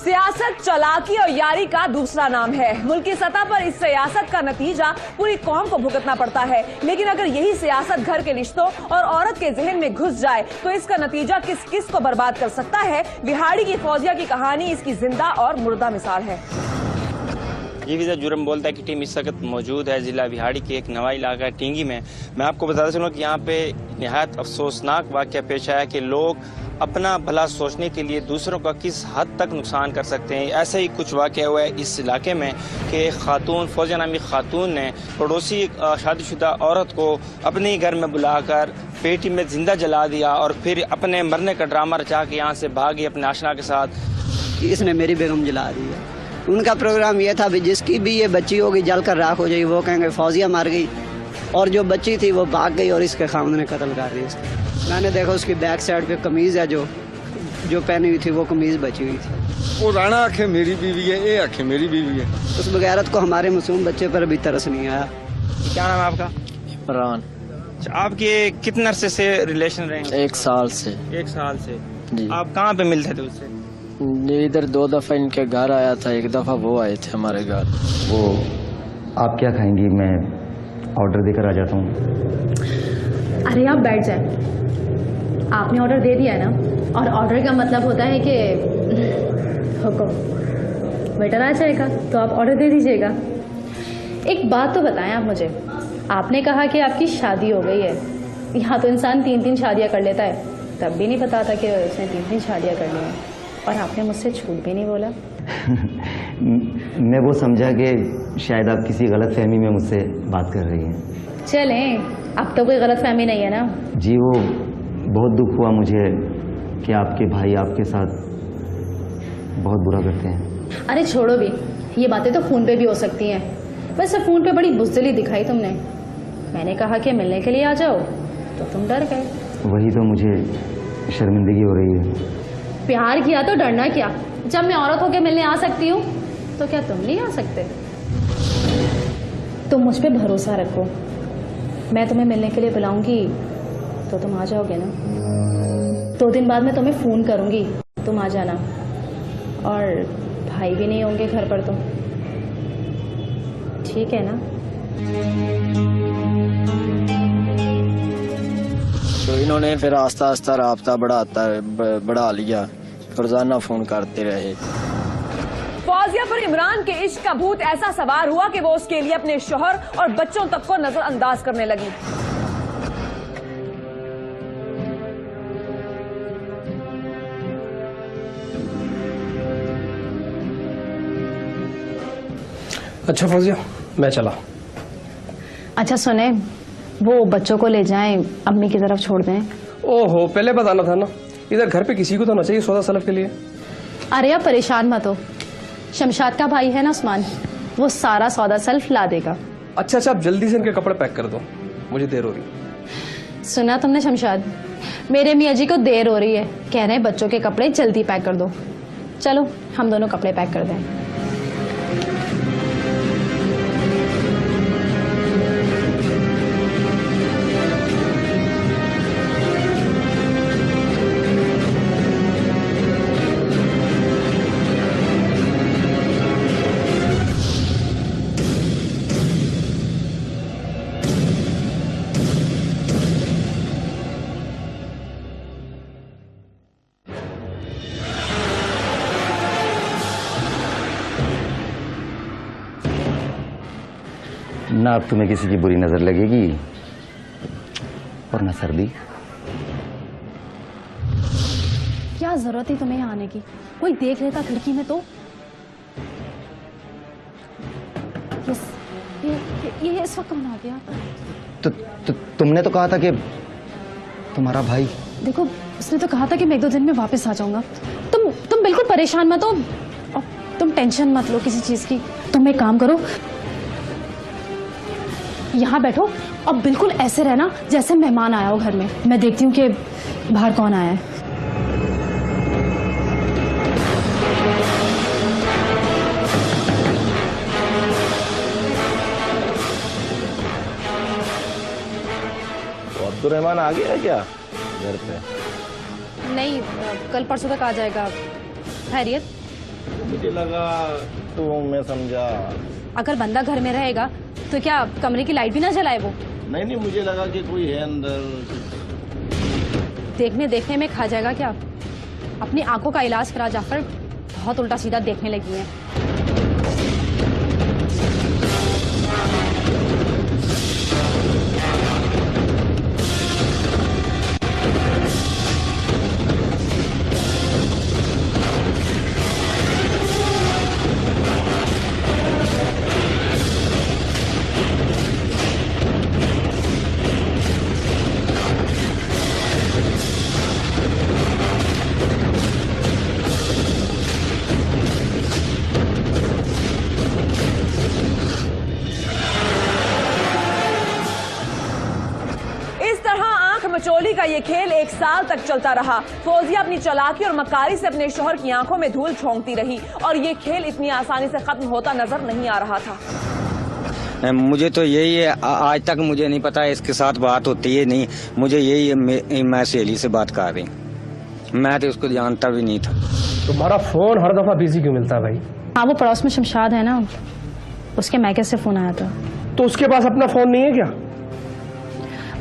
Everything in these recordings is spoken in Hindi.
सियासत चालाकी और यारी का दूसरा नाम है। मुल्की सतह पर इस सियासत का नतीजा पूरी कौम को भुगतना पड़ता है, लेकिन अगर यही सियासत घर के रिश्तों और औरत के जहन में घुस जाए तो इसका नतीजा किस किस को बर्बाद कर सकता है। बिहाड़ी की फौजिया की कहानी इसकी जिंदा और मुर्दा मिसाल है। ये विजय जुर्म बोलता है कि टीम इस वक्त मौजूद है जिला बिहाड़ी के एक नवा इलाका टींगी में। मैं आपको बताता चलूँ कि यहाँ पे निहायत अफसोसनाक वाक़या पेश आया कि लोग अपना भला सोचने के लिए दूसरों का किस हद तक नुकसान कर सकते हैं। ऐसे ही कुछ वाक़या हुआ है इस इलाके में कि खातून फौजिया नामी खातून ने पड़ोसी शादीशुदा औरत को अपने घर में बुलाकर पेटी में जिंदा जला दिया और फिर अपने मरने का ड्रामा रचा के यहाँ से भागी अपने आशना के साथ। इसने मेरी बेगम जला दी है। उनका प्रोग्राम ये था भी जिसकी भी ये बच्ची होगी जल कर राख हो जाएगी, वो कहेंगे फौजिया मार गई, और जो बच्ची थी वो भाग गई और इसके खामद ने कत्ल कर दी इसको। मैंने देखा उसकी बैक साइड पे कमीज है जो पहनी हुई थी वो कमीज बची हुई थी। वो राणा आखे मेरी बीवी है, ये आखे मेरी बीवी है। उस बगैरत को हमारे मासूम बच्चे पर अभी तरस नहीं आया। क्या नाम है आपका? इमरान। आपके कितने अरसे से रिलेशन रहे? 1 साल से। 1 साल से जी। आप कहाँ पे मिलते थे उससे? इधर 2 दफा इनके घर आया था, 1 दफा वो आए थे हमारे घर। वो आप क्या खाएंगी, मैं ऑर्डर देकर आ जाता हूँ। अरे आप बैठ जाए, आपने ऑर्डर दे दिया है ना, और ऑर्डर का मतलब होता है कि हुक्म वेटर आ जाएगा तो आप ऑर्डर दे दीजिएगा। एक बात तो बताएं आप मुझे, आपने कहा कि आपकी शादी हो गई है। यहाँ तो इंसान 3-3 शादियाँ कर लेता है, तब भी नहीं पता था कि उसने 3-3 शादियाँ करनी है, और आपने मुझसे झूठ भी नहीं बोला। मैं वो समझा कि शायद आप किसी गलत फहमी में मुझसे बात कर रही हैं। चलें, अब तो कोई गलत फहमी नहीं है ना? जी, वो बहुत दुख हुआ मुझे कि आपके भाई आपके साथ बहुत बुरा करते हैं। अरे छोड़ो भी, ये बातें तो फ़ोन पे भी हो सकती हैं। वैसे फ़ोन पे बड़ी बुज़दिली दिखाई तुमने। मैंने कहा कि मिलने के लिए आ जाओ तो तुम डर गए। वही तो मुझे शर्मिंदगी हो रही है। प्यार किया तो डरना क्या? जब मैं औरत होकर मिलने आ सकती हूँ तो क्या तुम नहीं आ सकते? तुम मुझ पे भरोसा रखो, मैं तुम्हें मिलने के लिए बुलाऊंगी तो तुम आ जाओगे ना। 2 दिन बाद मैं तुम्हें फ़ोन करूंगी, तुम आ जाना। और भाई भी नहीं होंगे घर पर तो ठीक है ना? तो इन्होंने फिर आस्ता आस्ता राब्ता बढ़ा लिया, रोजाना फोन करते रहे। फौजिया पर इमरान के इश्क का भूत ऐसा सवार हुआ कि वो उसके लिए अपने शौहर और बच्चों तक को नजरअंदाज करने लगी। अच्छा फौजिया, मैं चला। अच्छा सुने, वो बच्चों को ले जाएं, अम्मी की तरफ छोड़ दें। ओहो, पहले बताना था ना। इधर घर पे किसी को तो ना चाहिए सौदा सलफ के लिए। अरे आप परेशान मत हो, शमशाद का भाई है ना उस्मान, वो सारा सौदा सल्फ ला देगा। अच्छा, आप जल्दी से इनके कपड़े पैक कर दो, मुझे देर हो रही। सुना तुमने शमशाद, मेरे मियाँ जी को देर हो रही है, कह रहे हैं बच्चों के कपड़े जल्दी पैक कर दो। चलो हम दोनों कपड़े पैक कर दें। ना अब तुम्हें किसी की बुरी नजर लगेगी और ना सर्दी। क्या जरूरत है तुम्हें यहाँ आने की? कोई देख लेता खिड़की में तो। ये इस वक्त कौन आ गया? तुमने तो कहा था कि तुम्हारा भाई। देखो, उसने तो कहा था कि मैं 1-2 दिन में वापस आ जाऊंगा। तुम बिल्कुल परेशान मत हो, और तुम टेंशन मत लो किसी चीज की। तुम एक काम करो, यहाँ बैठो और बिल्कुल ऐसे रहना जैसे मेहमान आया हो घर में। मैं देखती हूँ कि बाहर कौन आया है। अब्दुर्रहमान आ गया क्या घर पे? नहीं, कल परसों तक आ जाएगा। खैरियत? मुझे लगा तो मैं समझा, अगर बंदा घर में रहेगा तो क्या कमरे की लाइट भी ना जलाए वो? नहीं मुझे लगा कि कोई है अंदर। देखने में खा जाएगा क्या? अपनी आंखों का इलाज करा जाफर, बहुत उल्टा सीधा देखने लगी है। मचोली का ये खेल 1 साल तक चलता रहा। फौजिया अपनी चालाकी और मकारी से अपने शौहर की आंखों में धूल झोंकती रही और ये खेल इतनी आसानी से खत्म होता नजर नहीं आ रहा था। मुझे तो यही है, आज तक मुझे नहीं पता इसके साथ बात होती है नहीं, मुझे यही है, मैं सहेली से बात कर रही, मैं तो उसको जानता भी नहीं था। तुम्हारा फोन हर दफा बिजी क्यों मिलता है भाई? हाँ, वो पड़ोस में शमशाद है ना, उसके मैके से फोन आया था। तो उसके पास अपना फोन नहीं है क्या?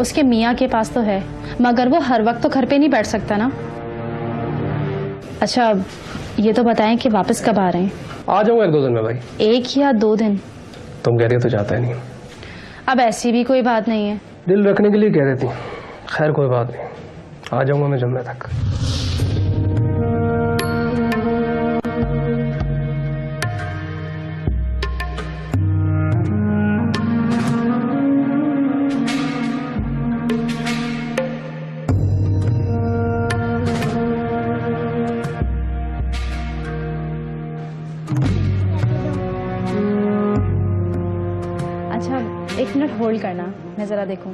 उसके मियाँ के पास तो है, मगर वो हर वक्त तो घर पे नहीं बैठ सकता ना। अच्छा, ये तो बताएं कि वापस कब आ रहे हैं? आ जाऊंगा 1-2 दिन में भाई। 1 या 2 दिन? तुम कह रही हो तो जाता है नहीं। अब ऐसी भी कोई बात नहीं है, दिल रखने के लिए कह रही थी। खैर कोई बात नहीं, आ जाऊंगा मैं जुम्मे तक। अच्छा 1 मिनट होल्ड करना, मैं जरा देखूं।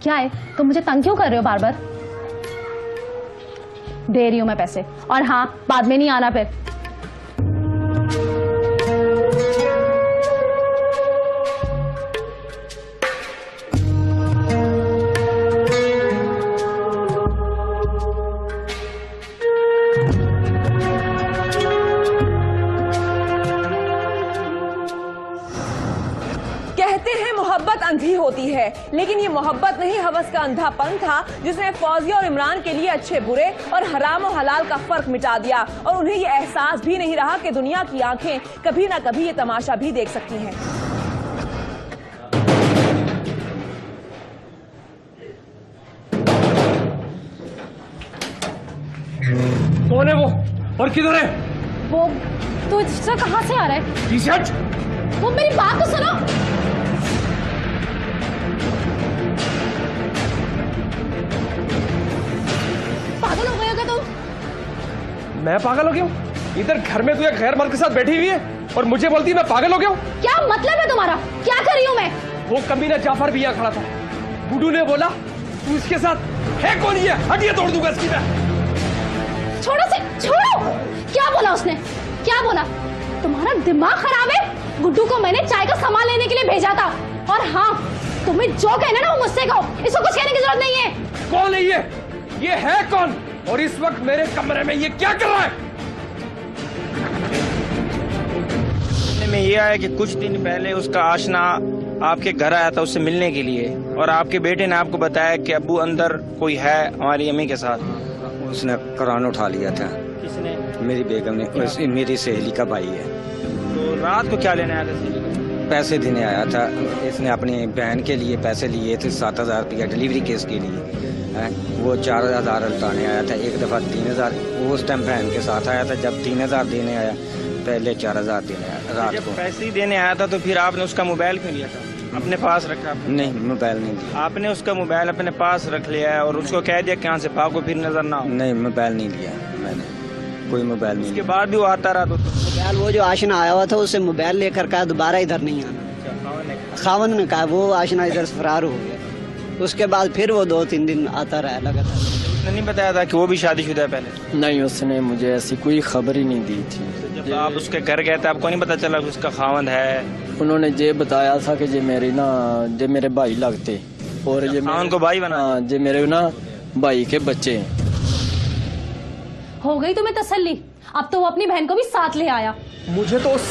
क्या है, तुम मुझे तंग क्यों कर रहे हो बार बार? दे रही हूं मैं पैसे, और हाँ, बाद में नहीं आना फिर। कहते हैं मोहब्बत अंधी होती है, लेकिन ये मोहब्बत नहीं, हवस का अंधापन था जिसने फौजिया और इमरान के लिए अच्छे बुरे और हराम और हलाल का फर्क मिटा दिया और उन्हें ये एहसास भी नहीं रहा कि दुनिया की आंखें कभी ना कभी ये तमाशा भी देख सकती हैं। कौन है वो और किधर है? वो तो इसका कहाँ से आ रहा है? टी-शर्ट। वो मेरी बात तो सुनो। पागल हो गए हो क्या तुम? मैं पागल हो गया हूँ? इधर घर में तू एक गैर मर्द के साथ बैठी हुई है और मुझे बोलती है मैं पागल हो गया हूँ? क्या मतलब है तुम्हारा? क्या कर रही हूँ मैं? वो कमीना जाफर भी यहाँ खड़ा था, गुड्डू ने बोला तू इसके साथ है। कौन ये? हटिए, तोड़ दूंगा इसकी मैं। छोड़ो से, छोड़ो। क्या बोला उसने? क्या बोला? तुम्हारा दिमाग खराब है? गुड्डू को मैंने चाय का सामान लेने के लिए भेजा था, और हाँ, तुम्हें जो कहना ना वो मुझसे कहो, इसको कुछ कहने की जरूरत नहीं है। कौन है ये है कौन? और इस वक्त मेरे कमरे में ये क्या कर रहा है? में ये आया कि कुछ दिन पहले उसका आशना आपके घर आया था उससे मिलने के लिए, और आपके बेटे ने आपको बताया कि अब्बू अंदर कोई है हमारी अम्मी के साथ। उसने कुरान उठा लिया था। किसने? मेरी बेगम ने। मेरी सहेली का भाई है। तो रात को क्या लेने आया था सहेली को? पैसे देने आया था। इसने अपनी बहन के लिए पैसे लिए थे 7,000 रुपया डिलीवरी केस के लिए। वो 4,000 लौटाने आया था। एक दफ़ा 3,000 वो उस टाइम बहन के साथ आया था। जब 3,000 देने आया, पहले 4,000 देने आया रात जब को। पैसे ही देने आया था तो फिर आपने उसका मोबाइल क्यों लिया था? अपने पास रखा? नहीं, मोबाइल नहीं लिया। आपने उसका मोबाइल अपने पास रख लिया है और उसको कह दिया कि यहाँ से भागो, फिर नजर ना हो। नहीं, मोबाइल नहीं लिया मैंने, कोई मोबाइल नहीं। उसके बाद भी वो आता रहा तो मोबाइल, वो जो आशना आया हुआ था उससे मोबाइल लेकर कहा दोबारा इधर नहीं आना। खावन ने कहा, वो आशना इधर से फरार हो गया। उसके बाद फिर वो 2-3 दिन आता रहा लगातार। उसने नहीं बताया था कि वो भी शादीशुदा है पहले? नहीं, उसने मुझे ऐसी कोई खबर ही नहीं दी थी। जब आप उसके घर गए थे आपको नहीं पता चला कि उसका खावंद है? उन्होंने ये बताया था कि जे मेरे भाई लगते, और ये खावंद को भाई बना? हाँ, जे मेरे ना भाई के बच्चे हैं। हो गई तुम्हें तसल्ली? अब तो वो अपनी बहन को भी साथ ले आया। मुझे तो उस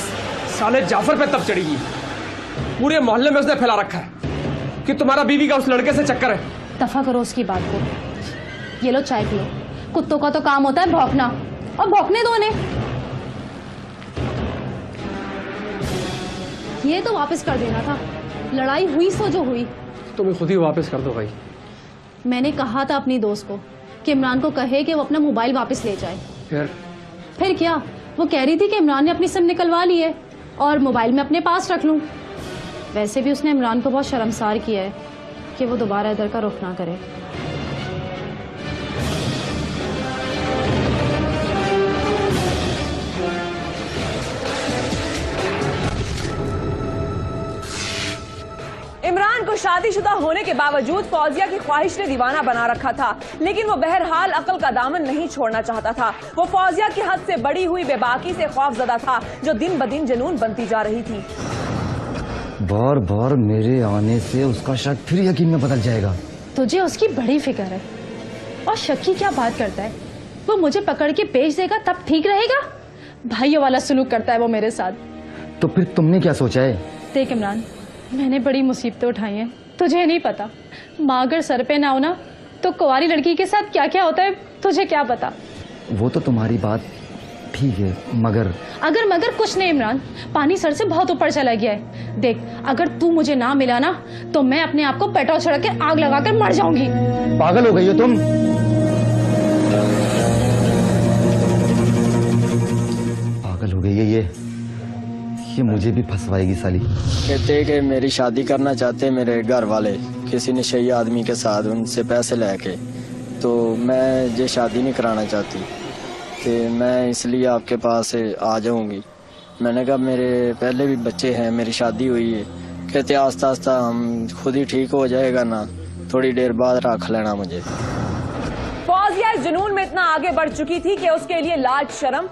साले जाफर पे तब चढ़ी, पूरे मोहल्ले में उसने फैला रखा है कि तुम्हारा बीवी का उस लड़के से चक्कर है। दफा करो उसकी बात को। ये लो चाय पियो, कुत्तों का तो काम होता है भौंकना, और भौंकने दो उन्हें। ये तो वापस कर देना था, लड़ाई हुई सो जो हुई। तुम्हें खुद ही वापस कर दो भाई। मैंने कहा था अपनी दोस्त को कि इमरान को कहे कि वो अपना मोबाइल वापस ले जाए। फिर क्या, वो कह रही थी कि इमरान ने अपनी सिम निकलवा ली है और मोबाइल में अपने पास रख लूं। वैसे भी उसने इमरान को बहुत शर्मसार किया है कि वो दोबारा इधर का रुख ना करे। इमरान को शादीशुदा होने के बावजूद फौजिया की ख्वाहिश ने दीवाना बना रखा था, लेकिन वो बहरहाल अक्ल का दामन नहीं छोड़ना चाहता था। वो फौजिया की हद से बड़ी हुई बेबाकी से खौफजदा था, जो दिन ब दिन जुनून बनती जा रही थी। बार बार मेरे आने से उसका शक फिर यकीन में बदल जाएगा। तुझे उसकी बड़ी फिक्र है, और शक की क्या बात करता है। वो मुझे पकड़ के बेच देगा तब ठीक रहेगा। भाइयों वाला सलूक करता है वो मेरे साथ। तो फिर तुमने क्या सोचा है? देख इमरान, मैंने बड़ी मुसीबतें उठाई हैं, तुझे नहीं पता। माँ अगर सर पे ना हो ना तो कुंवारी लड़की के साथ क्या क्या होता है तुझे क्या पता। वो तो तुम्हारी बात ठीक है, मगर मगर कुछ नहीं इमरान, पानी सर से बहुत ऊपर चला गया है। देख, अगर तू मुझे ना मिला ना तो मैं अपने आप को पेट्रोल छिड़क के आग लगाकर मर जाऊंगी। पागल हो गई हो तुम? पागल हो गई है ये मुझे भी फंसवाएगी साली। कहते कि मेरी शादी करना चाहते मेरे घर वाले किसी नशेई आदमी के साथ, उनसे पैसे लेके, तो मैं ये शादी नहीं कराना चाहती, तो मैं इसलिए आपके पास आ जाऊंगी। मैंने कहा मेरे पहले भी बच्चे हैं, मेरी शादी हुई है। कहते आस्ता आस्ता हम खुद ही ठीक हो जाएगा ना, थोड़ी देर बाद रख लेना मुझे। फौजिया इस जुनून में इतना आगे बढ़ चुकी थी कि उसके लिए लाज शर्म